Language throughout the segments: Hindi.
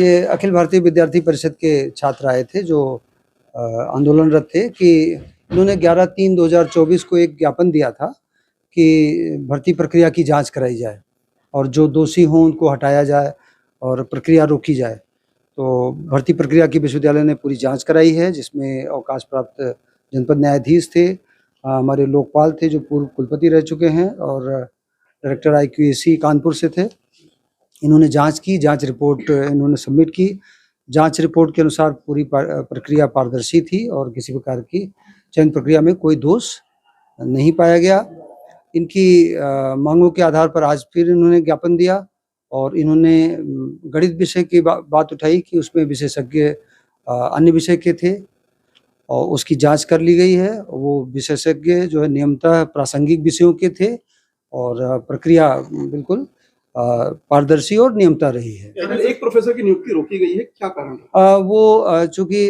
ये अखिल भारतीय विद्यार्थी परिषद के छात्र आए थे जो आंदोलनरत थे कि इन्होंने 11/3/2024 को एक ज्ञापन दिया था कि भर्ती प्रक्रिया की जांच कराई जाए और जो दोषी हों उनको हटाया जाए और प्रक्रिया रोकी जाए। तो भर्ती प्रक्रिया की विश्वविद्यालय ने पूरी जांच कराई है, जिसमें अवकाश प्राप्त जनपद न्यायाधीश थे, हमारे लोकपाल थे जो पूर्व कुलपति रह चुके हैं, और डायरेक्टर IQAC कानपुर से थे। इन्होंने जांच की, जांच रिपोर्ट इन्होंने सबमिट की। जांच रिपोर्ट के अनुसार पूरी प्रक्रिया पारदर्शी थी और किसी प्रकार की चयन प्रक्रिया में कोई दोष नहीं पाया गया। इनकी मांगों के आधार पर आज फिर इन्होंने ज्ञापन दिया और इन्होंने गणित विषय की बात उठाई कि उसमें विशेषज्ञ अन्य विषय के थे और उसकी जांच कर ली गई है। वो विशेषज्ञ जो है नियमतः प्रासंगिक विषयों के थे और प्रक्रिया बिल्कुल पारदर्शी और नियमता रही है। एक प्रोफेसर की नियुक्ति रोकी गई है, क्या कारण? वो चूंकि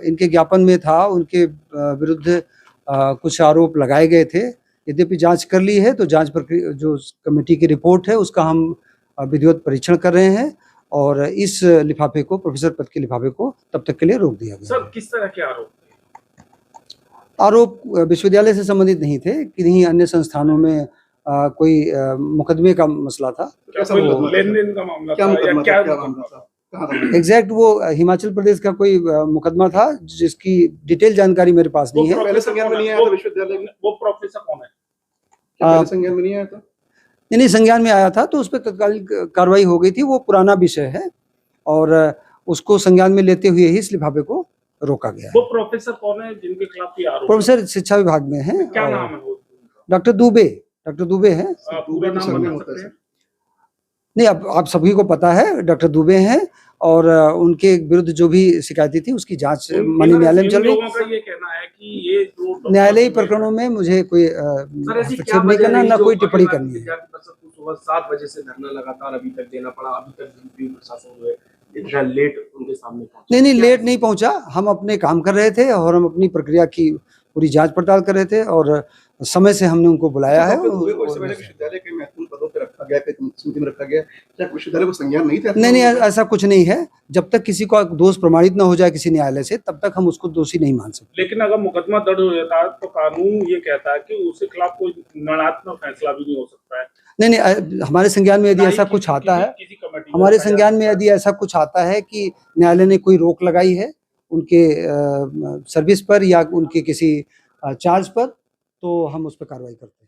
इनके ज्ञापन में था, उनके विरुद्ध कुछ आरोप लगाए गए थे। यद्यपि जांच कर ली है तो जांच प्रक्रिया जो कमेटी की रिपोर्ट है उसका हम विधिवत परीक्षण कर रहे हैं और इस लिफाफे को, प्रोफेसर पद के लिफाफे को तब तक के लिए रोक दिया गया। सर, किस तरह के आरोप विश्वविद्यालय से संबंधित नहीं थे, किन्हीं अन्य संस्थानों में कोई मुकदमे का मसला था। लेन-देन का मामला था या क्या मामला था? एग्जैक्ट वो हिमाचल प्रदेश का कोई मुकदमा था जिसकी डिटेल जानकारी मेरे पास नहीं है। पहले संज्ञान में नहीं आया था विश्वविद्यालय में? वो प्रोफेसर कौन है? पहले संज्ञान में नहीं आया था? नहीं, संज्ञान में आया था तो उस पर तत्कालीन कार्रवाई हो गई थी। वो पुराना विषय है और उसको संज्ञान में लेते हुए ही इस लिफाफे को रोका गया। वो प्रोफेसर कौन है जिनके खिलाफ ये आरोप? प्रोफेसर शिक्षा विभाग में है। क्या नाम है वो? डॉक्टर दुबे है। पूरा नाम बता सकते हैं? नहीं, अब आप सभी को पता है डॉक्टर दुबे हैं और उनके विरुद्ध जो भी शिकायतें थी उसकी जांच माननीय न्यायालय में चल रही है। लोगों का ये कहना है कि ये जो न्यायालयी प्रकरणों में मुझे कोई हस्तक्षेप नहीं करना, ना कोई टिप्पणी करनी है। सुबह 7 बजे से धरना लगातार अभी तक देना पड़ा, अभी तक प्रशासन जो है इतना लेट उनके सामने पहुंचा। नहीं, लेट नहीं पहुंचा। हम अपने काम कर रहे थे और हम अपनी प्रक्रिया की पूरी जांच पड़ताल कर रहे थे और समय से हमने उनको बुलाया है। विश्वविद्यालय के महत्वपूर्ण पदों पर रखा गया, समिति में रखा गया, क्या विश्वविद्यालय को संज्ञान नहीं था? नहीं, ऐसा कुछ नहीं है। जब तक किसी का दोष प्रमाणित न हो जाए किसी न्यायालय से, तब तक हम उसको दोषी नहीं मान सकते। लेकिन अगर मुकदमा दर्ज हो जाता है तो कानून ये कहता है कि उसके खिलाफ कोई निर्णयात्मक फैसला भी नहीं हो सकता है। नहीं, हमारे संज्ञान में यदि ऐसा कुछ आता है, हमारे संज्ञान में यदि ऐसा कुछ आता है कि न्यायालय ने कोई रोक लगाई है उनके सर्विस पर या उनके किसी चार्ज पर, तो हम उस पर कार्रवाई करते हैं।